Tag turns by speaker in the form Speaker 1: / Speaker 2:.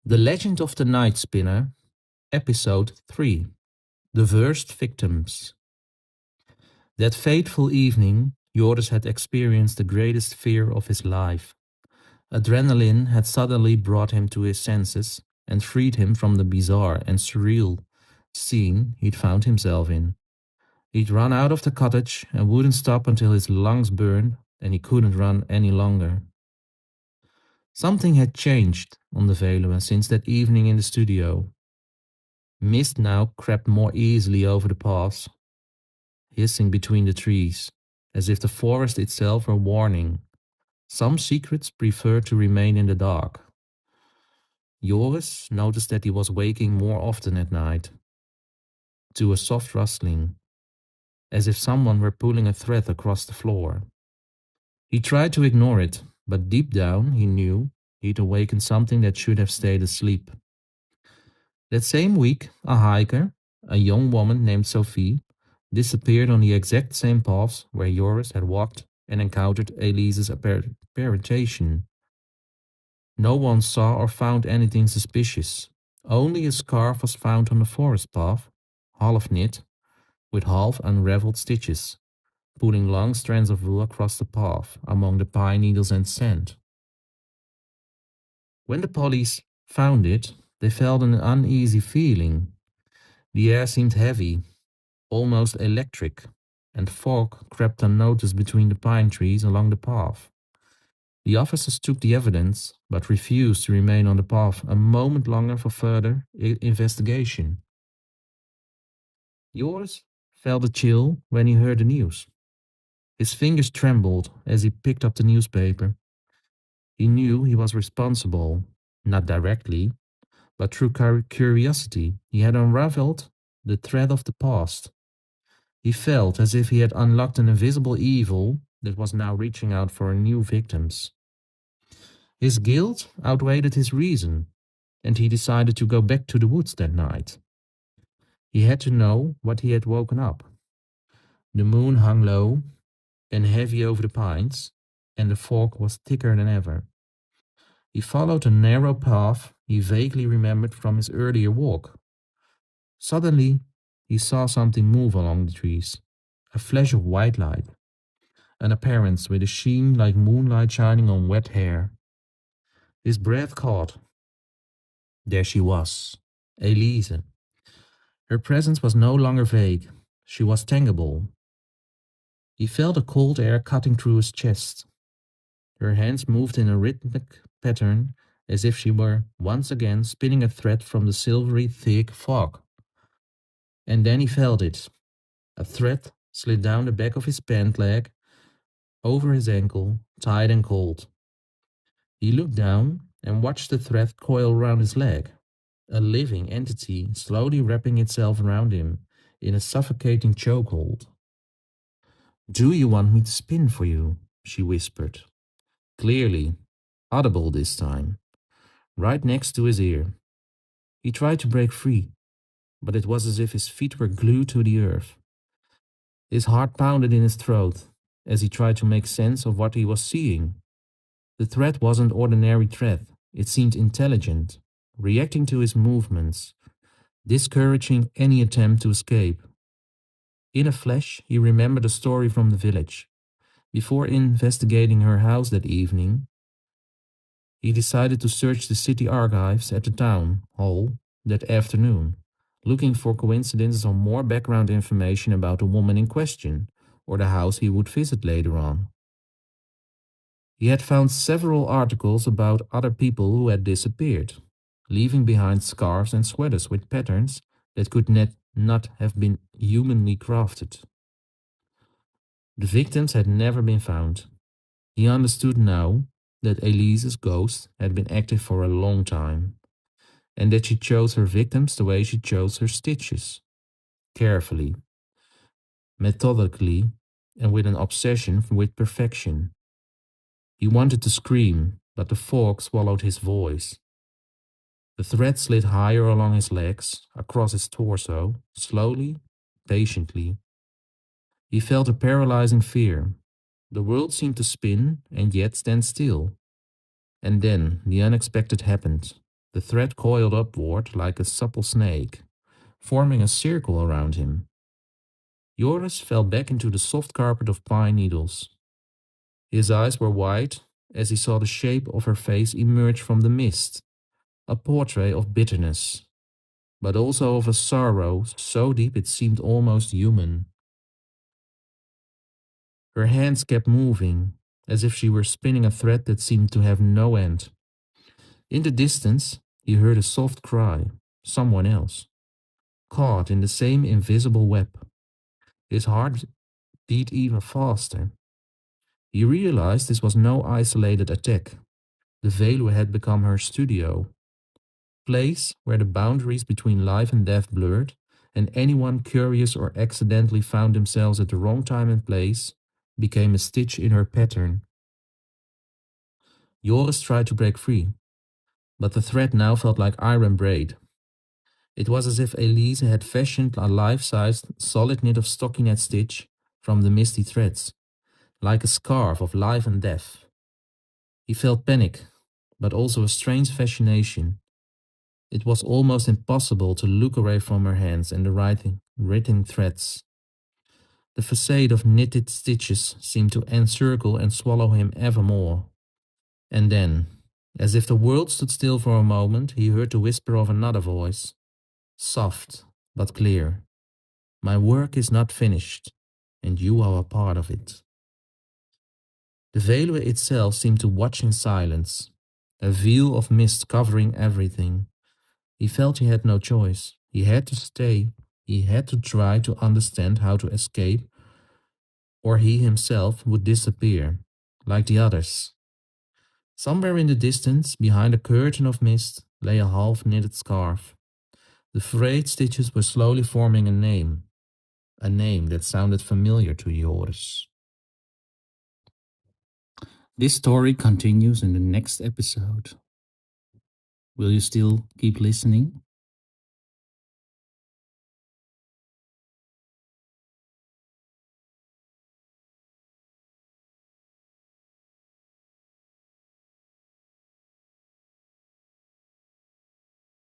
Speaker 1: The Legend of the Night Spinner, Episode 3. The Worst Victims. That fateful evening, Joris had experienced the greatest fear of his life. Adrenaline had suddenly brought him to his senses and freed him from the bizarre and surreal scene he'd found himself in. He'd run out of the cottage and wouldn't stop until his lungs burned and he couldn't run any longer. Something had changed on the Veluwe since that evening in the studio. Mist now crept more easily over the paths, hissing between the trees, as if the forest itself were warning. Some secrets prefer to remain in the dark. Joris noticed that he was waking more often at night, to a soft rustling, as if someone were pulling a thread across the floor. He tried to ignore it, but deep down he knew he'd awakened something that should have stayed asleep. That same week, a hiker, a young woman named Sophie, disappeared on the exact same paths where Joris had walked and encountered Elise's apparition. No one saw or found anything suspicious. Only a scarf was found on the forest path, half knit, with half unraveled stitches, pulling long strands of wool across the path among the pine needles and sand. When the police found it, they felt an uneasy feeling. The air seemed heavy, almost electric, and fog crept unnoticed between the pine trees along the path. The officers took the evidence, but refused to remain on the path a moment longer for further investigation. Joris felt a chill when he heard the news. His fingers trembled as he picked up the newspaper. He knew he was responsible, not directly, but through curiosity he had unraveled the thread of the past. He felt as if he had unlocked an invisible evil that was now reaching out for new victims. His guilt outweighed his reason, and he decided to go back to the woods that night. He had to know what he had woken up. The moon hung low and heavy over the pines, and the fog was thicker than ever. He followed a narrow path he vaguely remembered from his earlier walk. Suddenly, he saw something move along the trees, a flash of white light, an appearance with a sheen like moonlight shining on wet hair. His breath caught. There she was, Elise. Her presence was no longer vague, she was tangible. He felt a cold air cutting through his chest. Her hands moved in a rhythmic pattern as if she were once again spinning a thread from the silvery thick fog. And then he felt it. A thread slid down the back of his pant leg, over his ankle, tight and cold. He looked down and watched the thread coil around his leg, a living entity slowly wrapping itself around him in a suffocating chokehold. "Do you want me to spin for you?" she whispered, clearly, audible this time, right next to his ear. He tried to break free, but it was as if his feet were glued to the earth. His heart pounded in his throat as he tried to make sense of what he was seeing. The thread wasn't ordinary thread. It seemed intelligent, reacting to his movements, discouraging any attempt to escape. In a flash, he remembered a story from the village. Before investigating her house that evening, he decided to search the city archives at the town hall that afternoon, looking for coincidences or more background information about the woman in question or the house he would visit later on. He had found several articles about other people who had disappeared, leaving behind scarves and sweaters with patterns that could not have been humanly crafted. The victims had never been found. He understood now that Elise's ghost had been active for a long time, and that she chose her victims the way she chose her stitches, carefully, methodically, and with an obsession with perfection. He wanted to scream, but the fog swallowed his voice. The thread slid higher along his legs, across his torso, slowly, patiently. He felt a paralyzing fear. The world seemed to spin and yet stand still. And then the unexpected happened. The thread coiled upward like a supple snake, forming a circle around him. Joris fell back into the soft carpet of pine needles. His eyes were wide as he saw the shape of her face emerge from the mist, a portrait of bitterness, but also of a sorrow so deep it seemed almost human. Her hands kept moving, as if she were spinning a thread that seemed to have no end. In the distance, he heard a soft cry, someone else, caught in the same invisible web. His heart beat even faster. He realized this was no isolated attack. The Veluwe had become her studio, place where the boundaries between life and death blurred, and anyone curious or accidentally found themselves at the wrong time and place became a stitch in her pattern. Joris tried to break free, but the thread now felt like iron braid. It was as if Elise had fashioned a life-sized, solid knit of stockinette stitch from the misty threads, like a scarf of life and death. He felt panic, but also a strange fascination. It was almost impossible to look away from her hands and the written threads. The facade of knitted stitches seemed to encircle and swallow him evermore. And then, as if the world stood still for a moment, he heard the whisper of another voice, soft but clear. My work is not finished, and you are a part of it. The Veluwe itself seemed to watch in silence, a veil of mist covering everything. He felt he had no choice. He had to stay. He had to try to understand how to escape, or he himself would disappear, like the others. Somewhere in the distance, behind a curtain of mist, lay a half-knitted scarf. The frayed stitches were slowly forming a name that sounded familiar to Joris. This story continues in the next episode. Will you still keep listening?